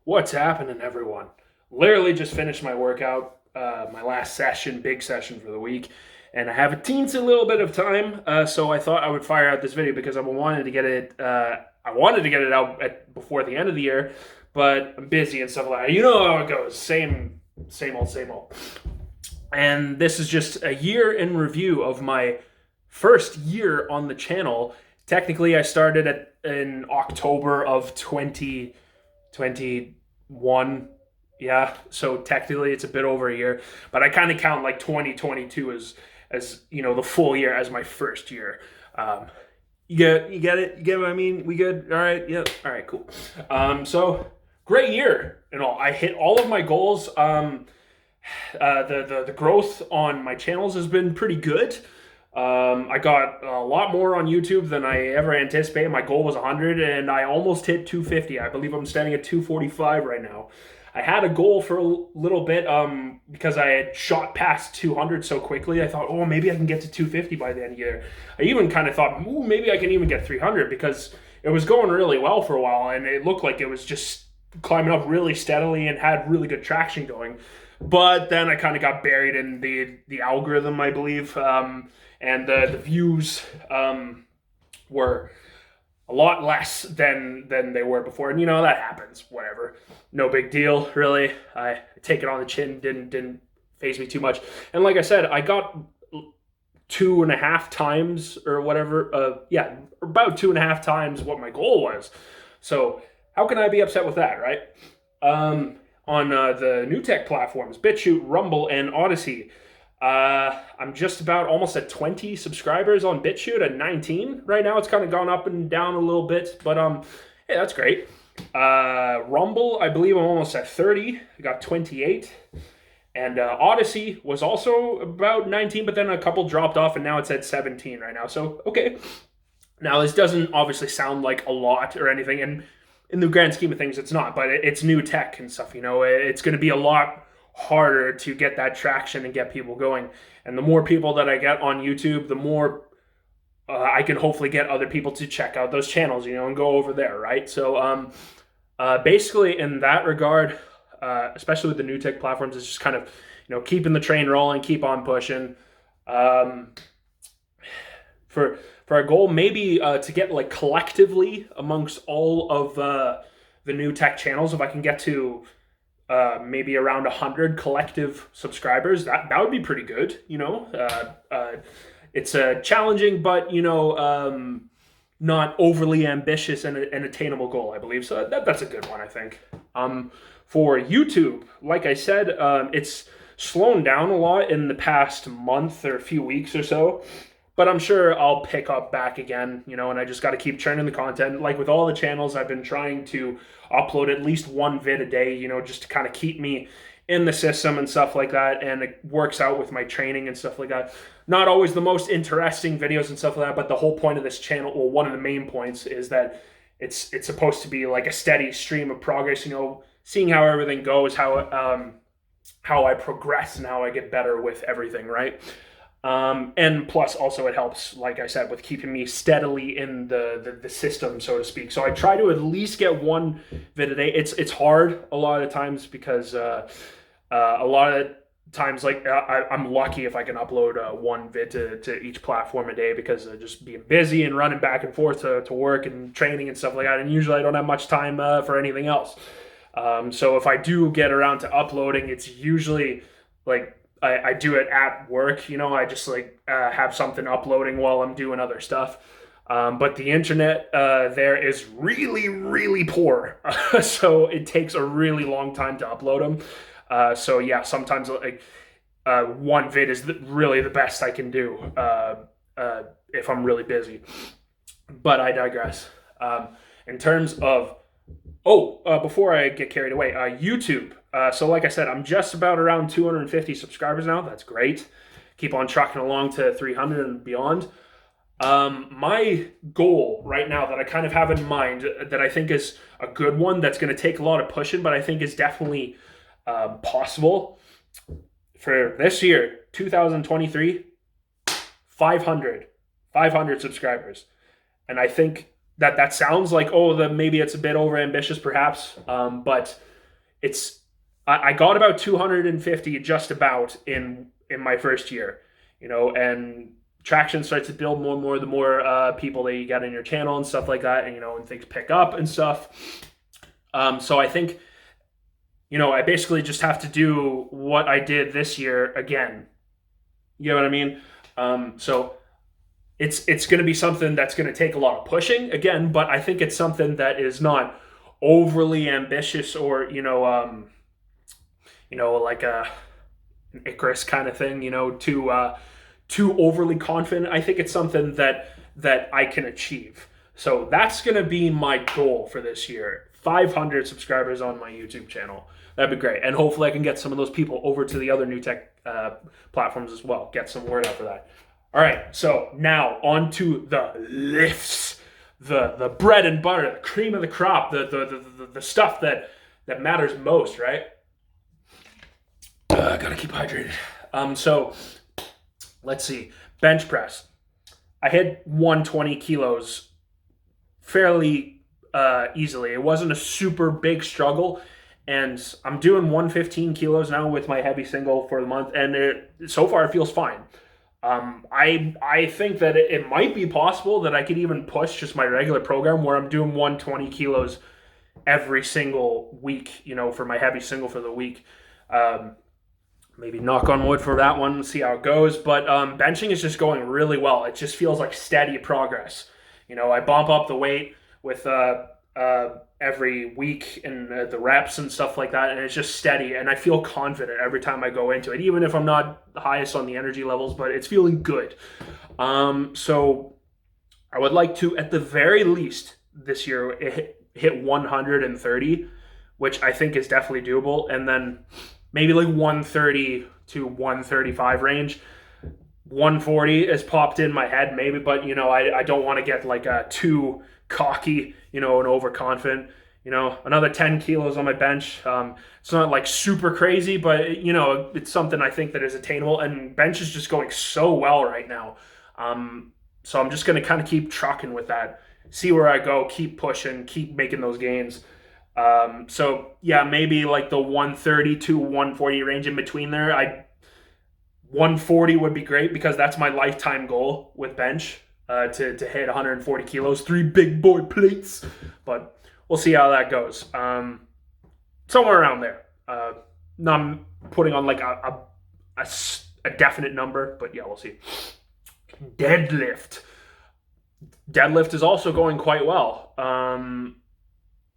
What's happening, everyone? Literally just finished my workout, my last session, big session for the week, and I have a teensy little bit of time, so I thought I would fire out this video because I wanted to get it. I wanted to get it out before the end of the year, but I'm busy and stuff like that. You know how it goes. Same old, same old. And this is just a year in review of my first year on the channel. Technically, I started in October of 2021. Yeah, so technically it's a bit over a year, but I kind of count like 2022 as the full year as my first year. You get it? You get what I mean? We good? All right. Yep. All right. Cool. So great year and all. I hit all of my goals. The growth on my channels has been pretty good. I got a lot more on YouTube than I ever anticipated. My goal was 100, and I almost hit 250. I believe I'm standing at 245 right now. I had a goal for a little bit because I had shot past 200 so quickly. I thought, oh, maybe I can get to 250 by the end of the year. I even kind of thought, ooh, maybe I can even get 300 because it was going really well for a while, and it looked like it was just climbing up really steadily and had really good traction going. But then I kind of got buried in the algorithm, I believe, and the views were a lot less than they were before. And that happens. Whatever, no big deal, really. I take it on the chin. Didn't faze me too much. And like I said, I got 2.5 times or whatever. About 2.5 times what my goal was. So how can I be upset with that, right? On the new tech platforms, Bitchute, Rumble, and Odysee. I'm just about almost at 20 subscribers on Bitchute at 19 right now. It's kind of gone up and down a little bit, but hey, that's great. Rumble, I believe I'm almost at 30. I got 28. And Odysee was also about 19, but then a couple dropped off, and now it's at 17 right now. So, okay. Now, this doesn't obviously sound like a lot or anything, and in the grand scheme of things, it's not, but it's new tech and stuff, It's going to be a lot harder to get that traction and get people going. And the more people that I get on YouTube, the more I can hopefully get other people to check out those channels, and go over there, right? So basically in that regard, especially with the new tech platforms, it's just kind of, keeping the train rolling, keep on pushing. For our goal, maybe to get like collectively amongst all of the new tech channels, if I can get to maybe around 100 collective subscribers, that would be pretty good. It's challenging, but not overly ambitious and an attainable goal, I believe. So that's a good one, I think. For YouTube, like I said, it's slowed down a lot in the past month or a few weeks or so. But I'm sure I'll pick up back again, and I just got to keep churning the content. Like with all the channels, I've been trying to upload at least one vid a day, just to kind of keep me in the system and stuff like that. And it works out with my training and stuff like that. Not always the most interesting videos and stuff like that, but the whole point of this channel, well, one of the main points is that it's supposed to be like a steady stream of progress, seeing how everything goes, how I progress and how I get better with everything, right? And plus also it helps, like I said, with keeping me steadily in the system, so to speak. So I try to at least get one vid a day. It's hard a lot of the times because a lot of times, like I'm lucky if I can upload one vid to each platform a day because of just being busy and running back and forth to work and training and stuff like that. And usually I don't have much time for anything else. So if I do get around to uploading, it's usually like I do it at work, I just like have something uploading while I'm doing other stuff. But the internet there is really, really poor. So it takes a really long time to upload them. So yeah, sometimes like one vid is really the best I can do if I'm really busy. But I digress. In terms of before I get carried away, YouTube. So like I said, I'm just about around 250 subscribers now. That's great. Keep on trucking along to 300 and beyond. My goal right now that I kind of have in mind that I think is a good one that's going to take a lot of pushing, but I think is definitely possible for this year, 2023, 500 subscribers. And I think that sounds like, maybe it's a bit over ambitious perhaps, but I got about 250 just about in my first year, and traction starts to build more and more the more people that you get in your channel and stuff like that, and things pick up and stuff. So I think, I basically just have to do what I did this year again. You know what I mean? So it's going to be something that's going to take a lot of pushing again, but I think it's something that is not overly ambitious or like an Icarus kind of thing, too overly confident. I think it's something that I can achieve. So that's going to be my goal for this year. 500 subscribers on my YouTube channel. That'd be great. And hopefully I can get some of those people over to the other new tech platforms as well. Get some word out for that. All right, so now on to the lifts. The bread and butter, the cream of the crop, the stuff that matters most, right? I gotta keep hydrated. So let's see. Bench press. I hit 120 kilos fairly easily. It wasn't a super big struggle, and I'm doing 115 kilos now with my heavy single for the month, and so far it feels fine. I think that it might be possible that I could even push just my regular program where I'm doing 120 kilos every single week, for my heavy single for the week. Maybe knock on wood for that one, see how it goes. But benching is just going really well. It just feels like steady progress. I bump up the weight with every week and the reps and stuff like that, and it's just steady, and I feel confident every time I go into it, even if I'm not the highest on the energy levels, but it's feeling good. So I would like to, at the very least this year, hit 130, which I think is definitely doable, and then maybe like 130 to 135 range. 140 has popped in my head maybe, but I don't want to get like too cocky, and overconfident. Another 10 kilos on my bench. It's not like super crazy, but it's something I think that is attainable, and bench is just going so well right now. So I'm just going to kind of keep trucking with that, see where I go, keep pushing, keep making those gains. So yeah, maybe like the 130 to 140 range in between there. 140 would be great because that's my lifetime goal with bench, to hit 140 kilos, 3 big boy plates. But we'll see how that goes. Somewhere around there. Not putting on like a definite number, but yeah, we'll see. Deadlift. Deadlift is also going quite well.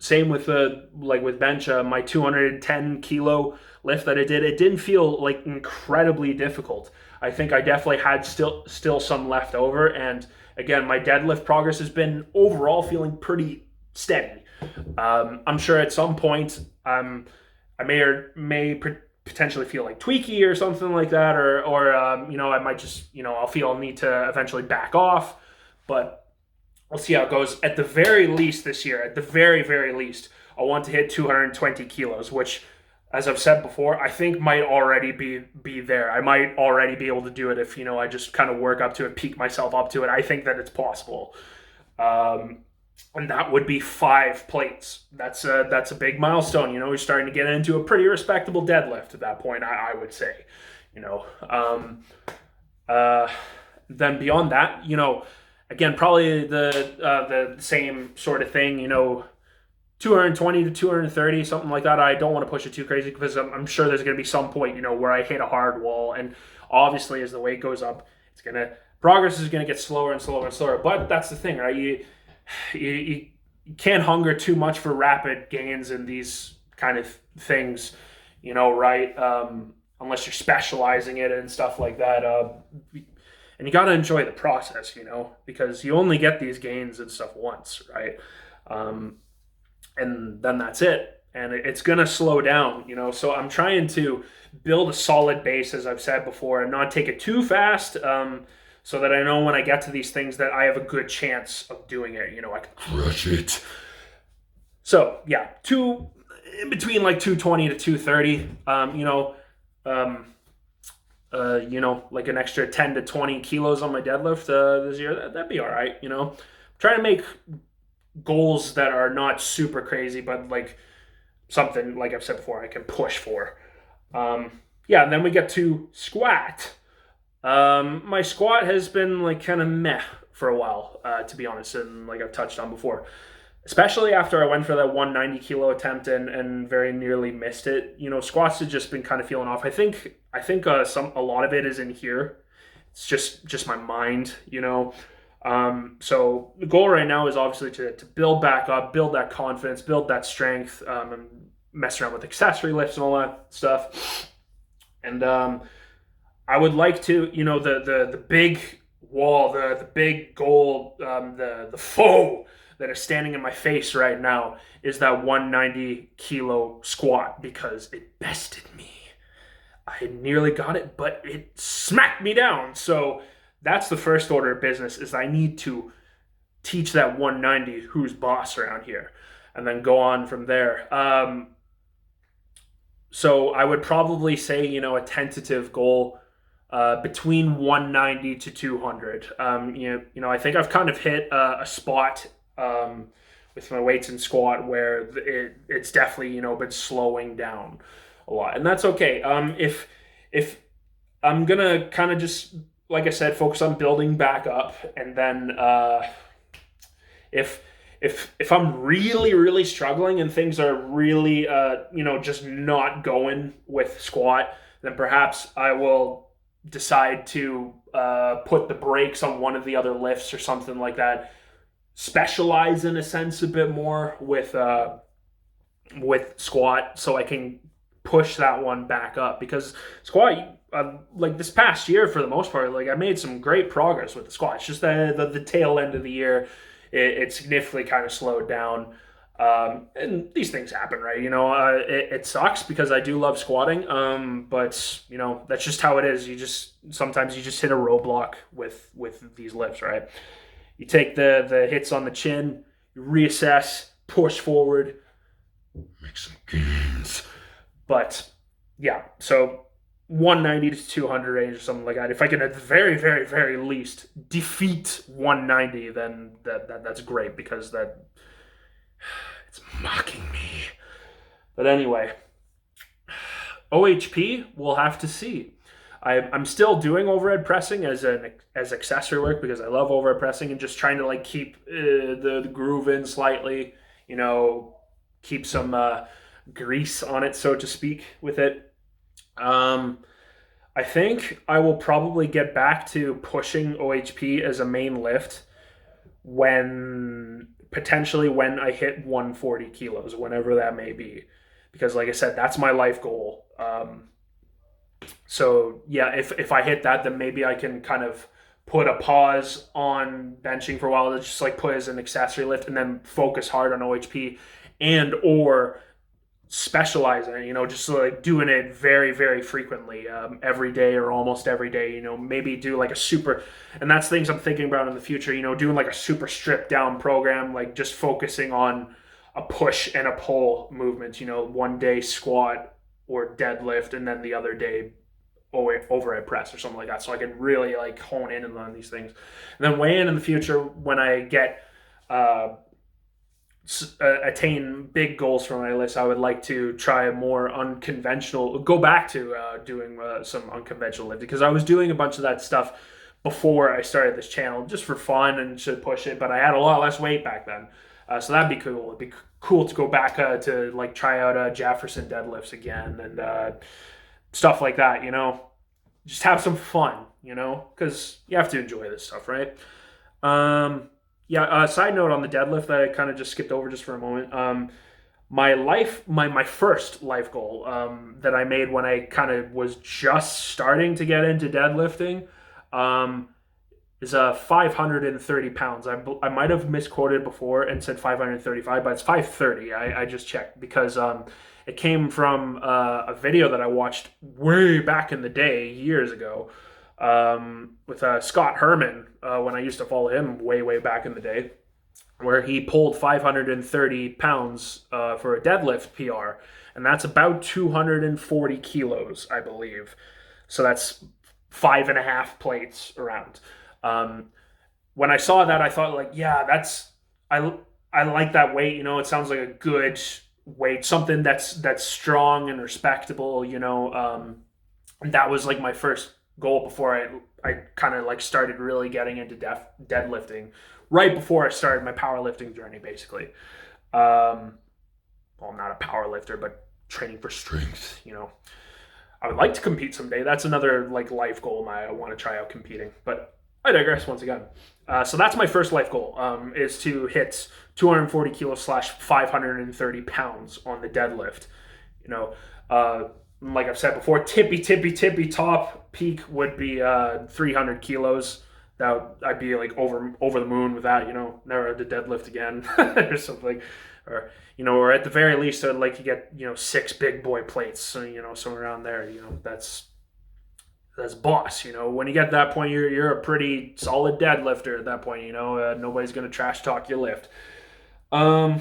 Same with with bench. My 210 kilo lift that I did, it didn't feel like incredibly difficult. I think I definitely had still some left over, and again, my deadlift progress has been overall feeling pretty steady. I'm sure at some point I may potentially feel like tweaky or something like that, or I might just I'll feel I'll need to eventually back off, but we'll see how it goes. At the very least this year, at the very, very least, I want to hit 220 kilos, which, as I've said before, I think might already be there. I might already be able to do it if, I just kind of work up to it, peak myself up to it. I think that it's possible. And that would be 5 plates. That's a big milestone. We're starting to get into a pretty respectable deadlift at that point, I would say. Then beyond that, again, probably the same sort of thing, 220 to 230, something like that. I don't want to push it too crazy because I'm sure there's going to be some point, where I hit a hard wall. And obviously, as the weight goes up, progress is going to get slower and slower and slower. But that's the thing, right? You can't hunger too much for rapid gains in these kind of things, right? Unless you're specializing it and stuff like that. And you got to enjoy the process, because you only get these gains and stuff once, right? And then that's it. And it's going to slow down, So I'm trying to build a solid base, as I've said before, and not take it too fast, so that I know when I get to these things that I have a good chance of doing it. I can crush it. So, yeah, in between like 220 to 230, like an extra 10 to 20 kilos on my deadlift this year, that'd be all right, Trying to make goals that are not super crazy, but like something, like I've said before, I can push for. Yeah, and then we get to squat. My squat has been like kind of meh for a while, to be honest, and like I've touched on before. Especially after I went for that 190 kilo attempt and very nearly missed it. Squats have just been kind of feeling off. I think a lot of it is in here. It's just my mind. So the goal right now is obviously to build back up, build that confidence, build that strength, and mess around with accessory lifts and all that stuff. And I would like to, the big wall, the big goal, the foe that are standing in my face right now is that 190 kilo squat, because it bested me. I had nearly got it, but it smacked me down. So that's the first order of business, is I need to teach that 190 who's boss around here, and then go on from there. So I would probably say, a tentative goal between 190 to 200. I think I've kind of hit a spot with my weights and squat where it's definitely, been slowing down a lot, and that's okay. If I'm gonna kind of just, like I said, focus on building back up, and then if I'm really, really struggling and things are really just not going with squat, then perhaps I will decide to put the brakes on one of the other lifts or something like that. Specialize in a sense a bit more with squat, so I can push that one back up, because squat, like this past year, for the most part, like I made some great progress with the squat. It's just the tail end of the year, it significantly kind of slowed down. And these things happen, right? It sucks because I do love squatting. But that's just how it is. Sometimes you just hit a roadblock with these lifts, right? You take the hits on the chin, you reassess, push forward, make some gains. But yeah, so 190 to 200 range or something like that. If I can at the very, very, very least defeat 190, then that's great, because it's mocking me. But anyway, OHP, we'll have to see. I'm still doing overhead pressing as accessory work, because I love overhead pressing, and just trying to like keep the groove in slightly, keep some grease on it, so to speak, with it. I think I will probably get back to pushing OHP as a main lift potentially when I hit 140 kilos, whenever that may be, because like I said, that's my life goal. So yeah, if I hit that, then maybe I can kind of put a pause on benching for a while to just like put as an accessory lift, and then focus hard on OHP, and or specializing, just like doing it very, very frequently, every day or almost every day, maybe do like a super, and that's things I'm thinking about in the future, doing like a super stripped down program, like just focusing on a push and a pull movement, one day squat or deadlift, and then the other day overhead press or something like that, so I can really like hone in on these things. And then way in the future, when I get attain big goals for my list, I would like to try a more unconventional, go back to doing some unconventional lifting, because I was doing a bunch of that stuff before I started this channel, just for fun and to push it, but I had a lot less weight back then. So that'd be cool. It'd be cool to go back to like try out Jefferson deadlifts again, and stuff like that, just have some fun, because you have to enjoy this stuff, right? Side note on the deadlift that I kind of just skipped over just for a moment. My first life goal that I made when I kind of was just starting to get into deadlifting is 530 pounds. I might have misquoted before and said 535, but it's 530. I just checked, because it came from a video that I watched way back in the day, years ago, with Scott Herman, when I used to follow him way back in the day, where he pulled 530 pounds for a deadlift PR, and that's about 240 kilos, I believe. So that's 5.5 plates around. When I saw that, I thought like, yeah, I like that weight. It sounds like a good weight, something that's strong and respectable, and that was like my first goal before I kind of like started really getting into deadlifting, right before I started my powerlifting journey, basically. Well, I'm not a power lifter, but training for strength, I would like to compete someday. That's another like life goal. I want to try out competing, but I digress once again. So that's my first life goal, is to hit 240 kilos / 530 pounds on the deadlift. Like I've said before, tippy top peak would be 300 kilos. I'd be like over the moon with that. Never had to deadlift again or something, or at the very least, I'd like to get 6 big boy plates. So somewhere around there. That's boss. When you get to that point, you're a pretty solid deadlifter at that point. Nobody's gonna trash talk your lift. I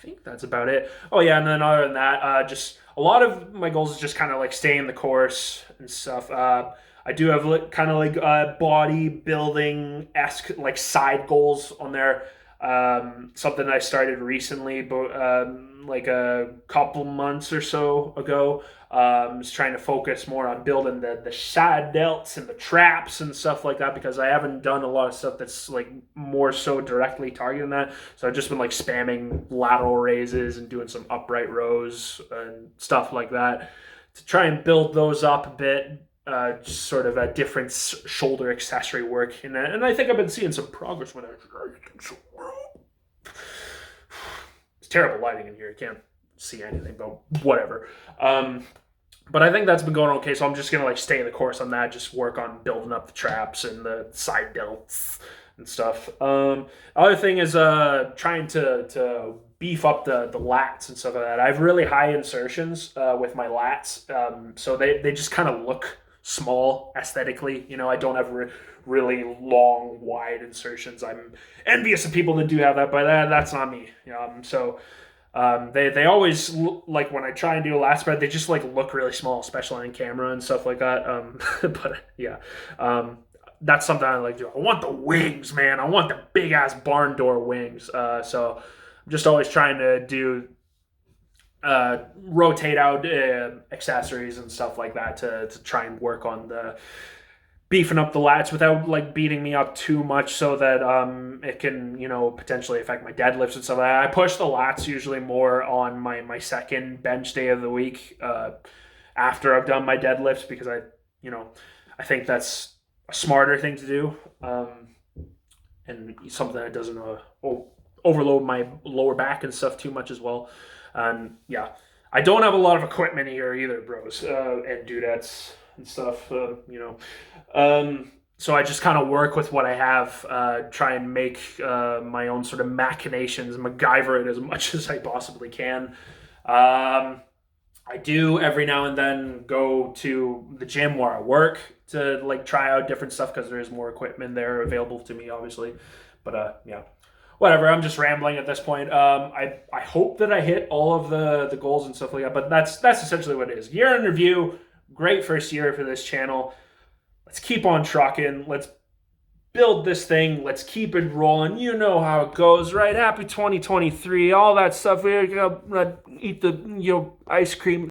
think that's about it. Oh yeah, and then other than that, just a lot of my goals is just kind of like staying the course and stuff. I do have kind of like bodybuilding-esque like side goals on there. Something I started recently, but like a couple months or so ago. Just trying to focus more on building the side delts and the traps and stuff like that, because I haven't done a lot of stuff that's like more so directly targeting that. So I've just been like spamming lateral raises and doing some upright rows and stuff like that to try and build those up a bit. Just sort of a different shoulder accessory work, and I think I've been seeing some progress with it. It's terrible lighting in here. You can't see anything, but whatever. But I think that's been going okay, so I'm just gonna like stay the course on that. Just work on building up the traps and the side delts and stuff. Other thing is trying to beef up the lats and stuff like that. I have really high insertions with my lats, so they just kind of look small aesthetically. I don't have really long, wide insertions. I'm envious of people that do have that, but that's not me. So they always like when I try and do a lat spread, they just like look really small, especially on camera and stuff like that. But yeah, that's something I like to do. I want the wings, man. I want the big ass barn door wings. So I'm just always trying to do rotate out accessories and stuff like that to try and work on the beefing up the lats without like beating me up too much, so that it can potentially affect my deadlifts and stuff like that. I push the lats usually more on my second bench day of the week after I've done my deadlifts, because I think that's a smarter thing to do, and something that doesn't overload my lower back and stuff too much as well. And yeah, I don't have a lot of equipment here either, bros and dudettes and stuff. So I just kind of work with what I have, try and make my own sort of machinations, MacGyver it as much as I possibly can. I do every now and then go to the gym where I work to like try out different stuff, because there is more equipment there available to me, obviously. But yeah. Whatever, I'm just rambling at this point. I hope that I hit all of the goals and stuff like that, but that's essentially what it is. Year in review, great first year for this channel. Let's keep on trucking. Let's build this thing. Let's keep it rolling. You know how it goes, right? Happy 2023, all that stuff. We're gonna eat the ice cream.